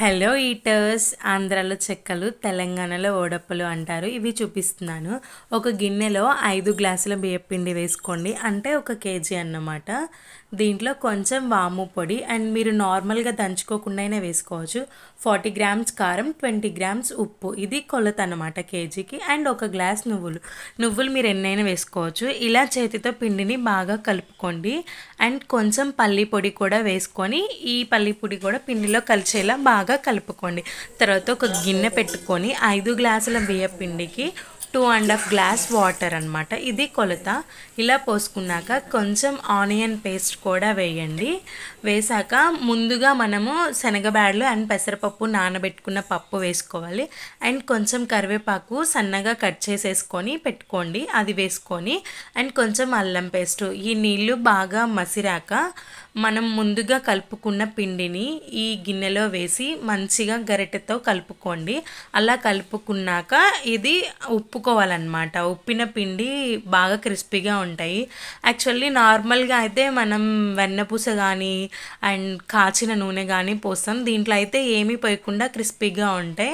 Hello eaters, ఆంధ్రాలో చెక్కలు, తెలంగాణలో ఓడప్పలు అంటారు. ఇవి చూపిస్తున్నాను. ఒక గిన్నెలో 5 గ్లాసుల బియ్యపిండి వేసుకోండి, అంటే 1 కేజీ అన్నమాట. దీంట్లో కొంచెం వాము పొడి అండ్ మీరు నార్మల్గా దంచుకోకుండా వేసుకోవచ్చు. 40 గ్రామ్స్ కారం, 20 గ్రామ్స్ ఉప్పు, ఇది కొలత అన్నమాట కేజీకి. అండ్ 1 గ్లాస్ నువ్వులు మీరు ఎన్నైనా వేసుకోవచ్చు. ఇలా చేతితో పిండిని బాగా కలుపుకోండి. అండ్ కొంచెం పల్లి పొడి కూడా వేసుకొని ఈ పల్లి పొడి కూడా పిండిలో కలిసేలా బాగా కలుపుకోండి. తర్వాత ఒక గిన్నె పెట్టుకొని 5 గ్లాసుల బియ్య పిండికి 2.5 గ్లాస్ వాటర్ అనమాట, ఇది కొలత. ఇలా పోసుకున్నాక కొంచెం ఆనియన్ పేస్ట్ కూడా వేయండి. వేసాక ముందుగా మనము శనగబ్యాళ్ళు అండ్ పెసరపప్పు నానబెట్టుకున్న పప్పు వేసుకోవాలి. అండ్ కొంచెం కరివేపాకు సన్నగా కట్ చేసేసుకొని పెట్టుకోండి, అది వేసుకొని. అండ్ కొంచెం అల్లం పేస్ట్. ఈ నీళ్ళు బాగా మసిరాక మనం ముందుగా కలుపుకున్న పిండిని ఈ గిన్నెలో వేసి మంచిగా గరిటెతో కలుపుకోండి. అలా కలుపుకున్నాక ఇది ఉప్పుకోవాలన్నమాట. ఉప్పిన పిండి బాగా క్రిస్పీగా ఉంటాయి. యాక్చువల్లీ నార్మల్గా అయితే మనం వెన్నపూస కానీ అండ్ కాచిన నూనె కానీ పోస్తాం. దీంట్లో అయితే ఏమీ పోయకుండా క్రిస్పీగా ఉంటాయి.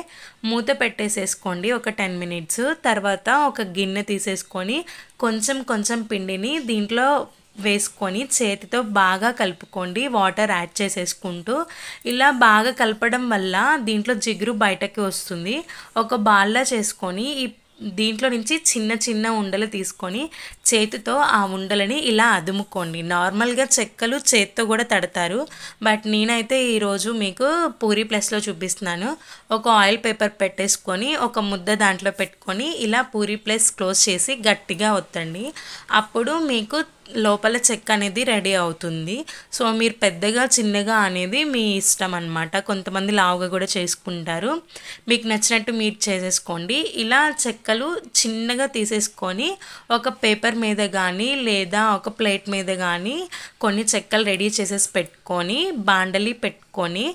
మూత పెట్టేసేసుకోండి ఒక 10 మినిట్స్. తర్వాత ఒక గిన్నె తీసేసుకొని కొంచెం కొంచెం పిండిని దీంట్లో వేసుకొని చేతితో బాగా కలుపుకోండి, వాటర్ యాడ్ చేసేసుకుంటూ. ఇలా బాగా కలపడం వల్ల దీంట్లో జిగురు బయటకి వస్తుంది. ఒక బాల్లా చేసుకొని దీంట్లో నుంచి చిన్న చిన్న ఉండలు తీసుకొని చేతితో ఆ ఉండలని ఇలా అదుముకోండి. నార్మల్గా చెక్కలు చేతితో కూడా తడతారు, బట్ నేనైతే ఈరోజు మీకు పూరి ప్లస్లో చూపిస్తున్నాను. ఒక ఆయిల్ పేపర్ పెట్టేసుకొని ఒక ముద్ద దాంట్లో పెట్టుకొని ఇలా పూరి ప్లస్ క్లోజ్ చేసి గట్టిగా ఒత్తండి. అప్పుడు మీకు లోపల చెక్క అనేది రెడీ అవుతుంది. సో మీరు పెద్దగా చిన్నగా అనేది మీ ఇష్టం అన్నమాట. కొంతమంది లావుగా కూడా చేసుకుంటారు, మీకు నచ్చినట్టు మీరు చేసేసుకోండి. ఇలా చెక్కలు చిన్నగా తీసేసుకొని ఒక పేపర్ మీద కానీ లేదా ఒక ప్లేట్ మీద కానీ కొన్ని చెక్కలు రెడీ చేసేసి పెట్టుకొని బాండలి పెట్టుకొని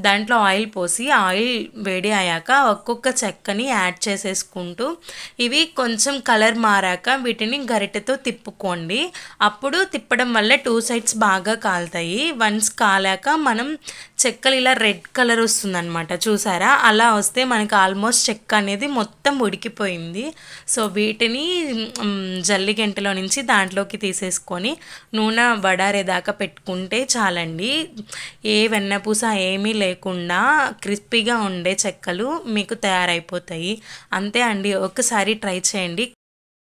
దాంట్లో ఆయిల్ పోసి ఆయిల్ వేడి అయ్యాక ఒక్కొక్క చెక్కని యాడ్ చేసేసుకుంటూ ఇవి కొంచెం కలర్ మారాక వీటిని గరిటెతో తిప్పుకోండి. అప్పుడు తిప్పడం వల్ల 2 సైడ్స్ బాగా కాలుతాయి. వన్స్ కాలాక మనం చెక్కలు ఇలా రెడ్ కలర్ వస్తుందన్నమాట, చూసారా? అలా వస్తే మనకి ఆల్మోస్ట్ చెక్క అనేది మొత్తం ఉడికిపోయింది. సో వీటిని జల్లి గంటలో నుంచి దాంట్లోకి తీసేసుకొని నూనె వడారేదాకా పెట్టుకుంటే చాలండి. ఏ వెన్నపూస ఏమీ లేకుండా క్రిస్పీగా ఉండే చెక్కలు మీకు తయారైపోతాయి. అంతే అండి, ఒకసారి ట్రై చేయండి.